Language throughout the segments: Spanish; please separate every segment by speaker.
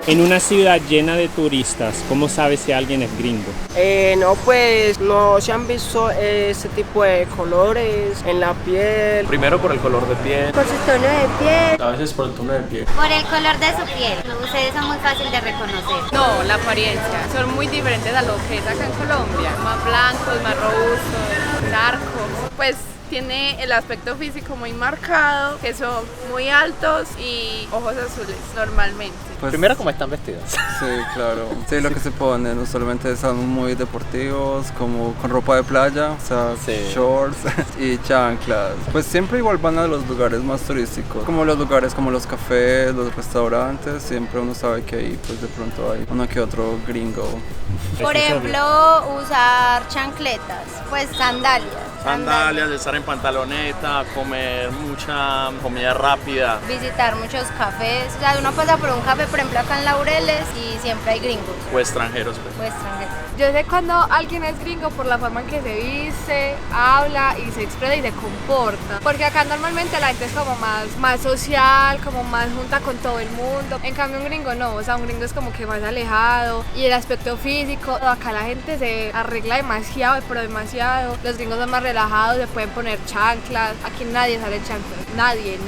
Speaker 1: En una ciudad llena de turistas, ¿cómo sabes si alguien es gringo?
Speaker 2: No, pues no se han visto ese tipo de colores en la piel.
Speaker 3: Primero por el color de piel.
Speaker 4: Por su tono de piel.
Speaker 3: A veces por el tono de piel.
Speaker 5: Por el color de su piel. Ustedes son muy fáciles de reconocer.
Speaker 6: No, la apariencia. Son muy diferentes a lo que es acá en Colombia. Más blancos, más robustos, largos. Pues tiene el aspecto físico muy marcado, que son muy altos y ojos azules normalmente.
Speaker 3: Pues, primero cómo están vestidos.
Speaker 7: Sí, claro. Sí, lo que se ponen usualmente son muy deportivos, como con ropa de playa, o sea, shorts y chanclas. Pues siempre igual van a los lugares más turísticos, como los lugares como los cafés, los restaurantes, siempre uno sabe que ahí pues de pronto hay uno que otro gringo.
Speaker 5: Por ejemplo, usar chancletas, pues
Speaker 8: Sandalias, estar en pantaloneta, comer mucha comida rápida.
Speaker 5: Visitar muchos cafés. O sea, uno pasa por un café, por ejemplo, acá en Laureles y siempre hay gringos.
Speaker 8: O extranjeros.
Speaker 5: O extranjeros.
Speaker 6: Yo sé cuando alguien es gringo por la forma en que se viste, habla y se expresa y se comporta. Porque acá normalmente la gente es como más social, como más junta con todo el mundo. En cambio un gringo no, o sea, un gringo es como que más alejado. Y el aspecto físico, acá la gente se arregla demasiado, pero demasiado. Los gringos son más relajados, se pueden poner chanclas. Aquí nadie sale en chanclas, nadie.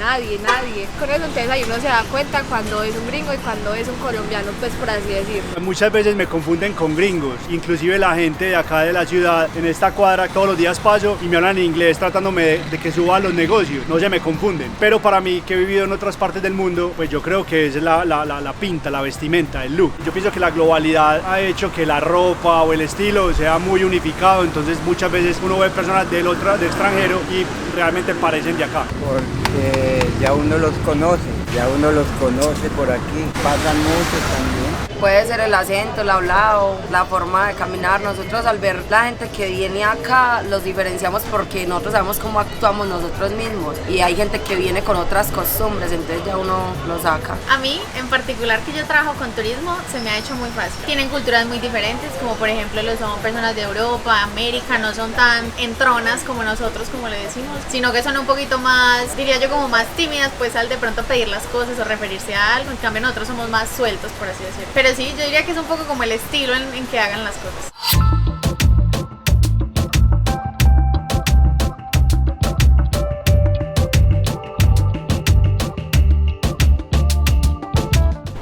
Speaker 6: Con eso entonces ahí uno se da cuenta cuando es un gringo y cuando es un colombiano, pues por así decirlo.
Speaker 9: Muchas veces me confunden con gringos, inclusive la gente de acá de la ciudad, en esta cuadra todos los días paso y me hablan en inglés tratándome de que suba a los negocios, no se me confunden. Pero para mí, que he vivido en otras partes del mundo, pues yo creo que es la pinta, la vestimenta, el look. Yo pienso que la globalidad ha hecho que la ropa o el estilo sea muy unificado, entonces muchas veces uno ve personas del extranjero y realmente parecen de acá.
Speaker 10: Porque ya uno los conoce por aquí, pasan muchos también.
Speaker 2: Puede ser el acento, el hablado, la forma de caminar. Nosotros al ver la gente que viene acá los diferenciamos porque nosotros sabemos cómo actuamos nosotros mismos y hay gente que viene con otras costumbres, entonces ya uno lo saca.
Speaker 11: A mí, en particular que yo trabajo con turismo, se me ha hecho muy fácil. Tienen culturas muy diferentes, como por ejemplo lo son personas de Europa, América, no son tan entronas como nosotros, como le decimos, sino que son un poquito más, diría yo, como más tímidas, pues al de pronto pedir las cosas o referirse a algo. En cambio nosotros somos más sueltos, por así decirlo. Pero sí, yo diría que es un poco como el estilo en que hagan las cosas.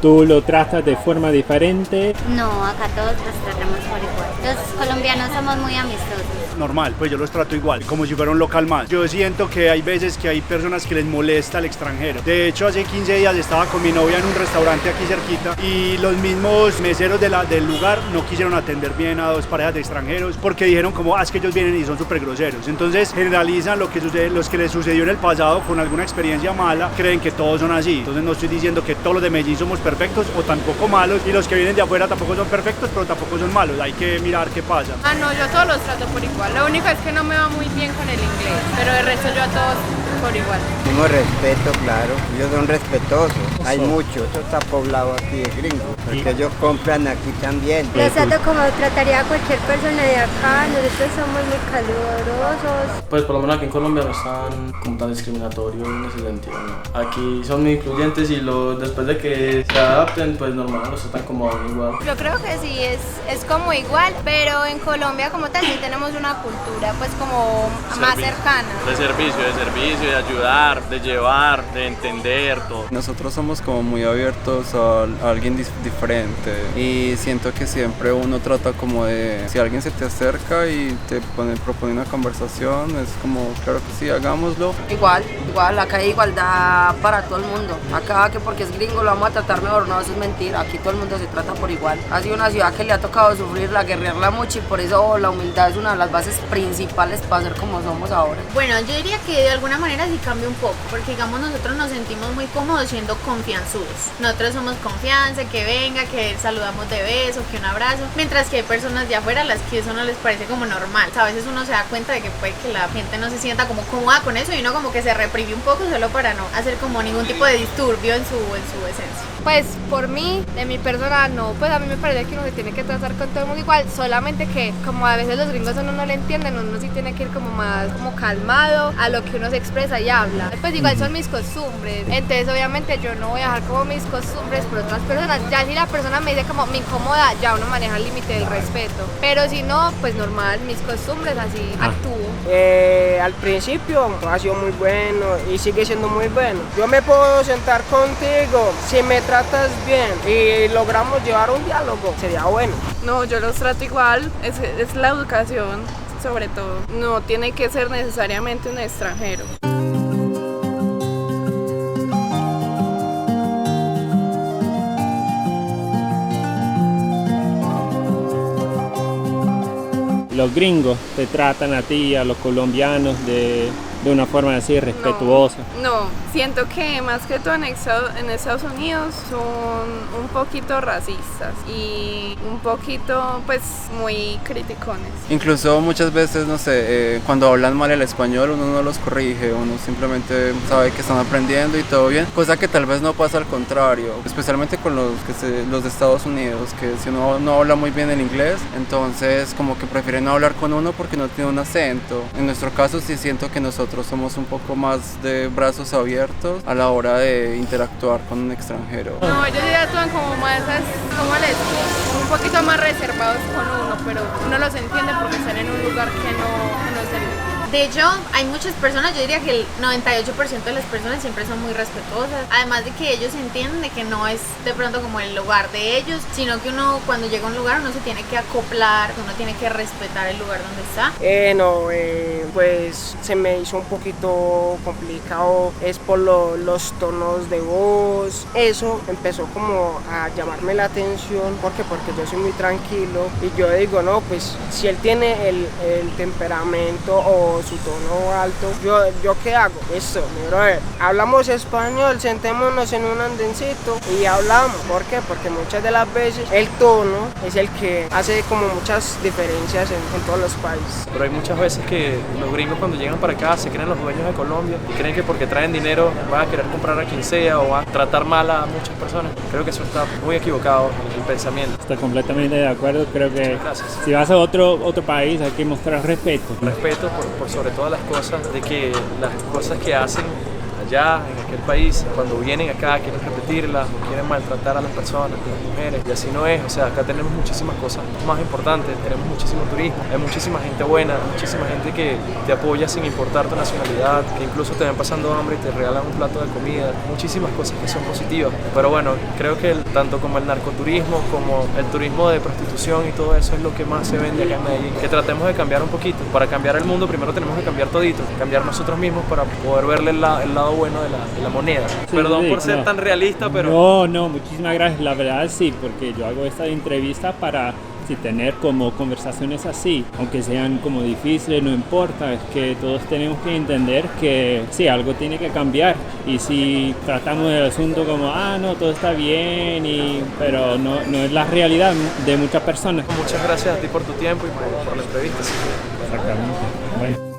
Speaker 1: ¿Tú lo tratas de forma diferente?
Speaker 5: No, acá todos los tratamos por igual. Los colombianos somos muy amistosos.
Speaker 9: Normal, pues yo los trato igual, como si fuera un local más. Yo siento que hay veces que hay personas que les molesta al extranjero. De hecho, hace 15 días estaba con mi novia en un restaurante aquí cerquita y los mismos meseros del lugar no quisieron atender bien a dos parejas de extranjeros porque dijeron como, es que ellos vienen y son súper groseros. Entonces generalizan lo que sucede, los que les sucedió en el pasado con alguna experiencia mala, creen que todos son así. Entonces no estoy diciendo que todos los de Medellín somos perfectos o tampoco malos y los que vienen de afuera tampoco son perfectos, pero tampoco son malos. Hay que mirar qué pasa.
Speaker 6: No, yo a todos los trato por igual. Lo único es que no me va muy bien con el inglés, pero de resto yo a todos por igual.
Speaker 10: Tengo respeto, claro, ellos son respetuosos. Hay mucho, esto está poblado aquí de gringos, porque ellos compran aquí también.
Speaker 4: Los trato como trataría a cualquier persona de acá, nosotros somos muy calurosos.
Speaker 3: Pues por lo menos aquí en Colombia no están como tan discriminatorios en ese sentido, ¿no? Aquí son muy incluyentes y después de que se adapten, pues normal, los tratan como igual.
Speaker 11: Yo creo que sí, es como igual, pero en Colombia como tal sí tenemos una cultura pues como más cercana.
Speaker 8: De servicio, de ayudar, de llevar, de entender todo.
Speaker 7: Nosotros somos como muy abiertos a alguien diferente y siento que siempre uno trata como de, si alguien se te acerca y te propone una conversación, es como, claro que sí, hagámoslo.
Speaker 2: Igual, acá hay igualdad para todo el mundo. Acá que porque es gringo lo vamos a tratar mejor, no, eso es mentira. Aquí todo el mundo se trata por igual. Ha sido una ciudad que le ha tocado sufrirla, guerrearla mucho y por eso la humildad es una de las bases principales para ser como somos ahora.
Speaker 11: Bueno, yo diría que de alguna manera sí cambia un poco, porque digamos nosotros nos sentimos muy cómodos siendo confianzudos. Nosotros somos confianza, que venga, que saludamos de beso, que un abrazo, mientras que hay personas de afuera a las que eso no les parece como normal. A veces uno se da cuenta de que puede que la gente no se sienta como cómoda con eso y uno como que se reprime un poco solo para no hacer como ningún tipo de disturbio en su esencia.
Speaker 6: Pues por mí, de mi persona, no, pues a mí me parece que uno se tiene que tratar con todo el mundo igual, solamente que como a veces los gringos uno no le entienden, uno sí tiene que ir como más como calmado a lo que uno se expresa y habla. Pues igual son mis costumbres, entonces obviamente yo no voy a dejar como mis costumbres por otras personas. Ya si la persona me dice como me incomoda, ya uno maneja el límite del respeto, pero si no, pues normal, mis costumbres, así actúo.
Speaker 12: Al principio ha sido muy bueno y sigue siendo muy bueno. Yo me puedo sentar contigo si me tratas bien y logramos llevar un diálogo, sería bueno.
Speaker 13: No, yo los trato igual, es la educación sobre todo. No tiene que ser necesariamente un extranjero.
Speaker 1: Los gringos te tratan a ti, a los colombianos, de una forma así respetuosa.
Speaker 13: No, siento que más que todo en Estados Unidos son un poquito racistas y un poquito pues muy criticones.
Speaker 7: Incluso muchas veces, no sé, cuando hablan mal el español uno no los corrige, uno simplemente sabe que están aprendiendo y todo bien, cosa que tal vez no pasa al contrario, especialmente con los de Estados Unidos, que si uno no habla muy bien el inglés, entonces como que prefieren no hablar con uno porque no tiene un acento. En nuestro caso sí siento que nosotros somos un poco más de brazos abiertos a la hora de interactuar con un extranjero.
Speaker 13: No, ellos ya actúan como más, como un poquito más reservados con uno, pero uno los entiende porque están en un lugar que no es el.
Speaker 11: De hecho, hay muchas personas, yo diría que el 98% de las personas siempre son muy respetuosas, además de que ellos entienden de que no es de pronto como el lugar de ellos, sino que uno cuando llega a un lugar uno se tiene que acoplar, uno tiene que respetar el lugar donde está.
Speaker 12: Pues se me hizo un poquito complicado, es por los tonos de voz, eso empezó como a llamarme la atención, porque yo soy muy tranquilo y yo digo, no, pues si él tiene el temperamento o su tono alto, yo ¿qué hago? Esto, mi brother, hablamos español, sentémonos en un andencito y hablamos. ¿Por qué? Porque muchas de las veces el tono es el que hace como muchas diferencias en todos los países.
Speaker 3: Pero hay muchas veces que los gringos cuando llegan para acá se creen los dueños de Colombia y creen que porque traen dinero van a querer comprar a quien sea o van a tratar mal a muchas personas. Creo que eso está muy equivocado el pensamiento.
Speaker 1: Estoy completamente de acuerdo, creo que si vas a otro país hay que mostrar respeto.
Speaker 3: Respeto por sobre todas las cosas, de que las cosas que hacen allá en aquel país, cuando vienen acá quieren repetirlas o quieren maltratar a las personas, a las mujeres, y así no es. O sea, acá tenemos muchísimas cosas más importantes, tenemos muchísimo turismo, hay muchísima gente buena, muchísima gente que te apoya sin importar tu nacionalidad, que incluso te ven pasando hambre y te regalan un plato de comida, muchísimas cosas que son positivas. Pero bueno, creo que tanto como el narcoturismo como el turismo de prostitución y todo eso es lo que más se vende acá en Medellín, que tratemos de cambiar un poquito. Para cambiar el mundo primero tenemos que cambiar todito, cambiar nosotros mismos para poder verle el lado bueno de la moneda. Sí, perdón por ser tan realista, pero...
Speaker 1: No, muchísimas gracias. La verdad sí, porque yo hago esta entrevista para tener como conversaciones así, aunque sean como difíciles, no importa, es que todos tenemos que entender que sí, algo tiene que cambiar, y si tratamos el asunto como, no, todo está bien, pero no es la realidad de muchas personas.
Speaker 3: Muchas gracias a ti por tu tiempo y por la entrevista.
Speaker 1: Exactamente. Bueno.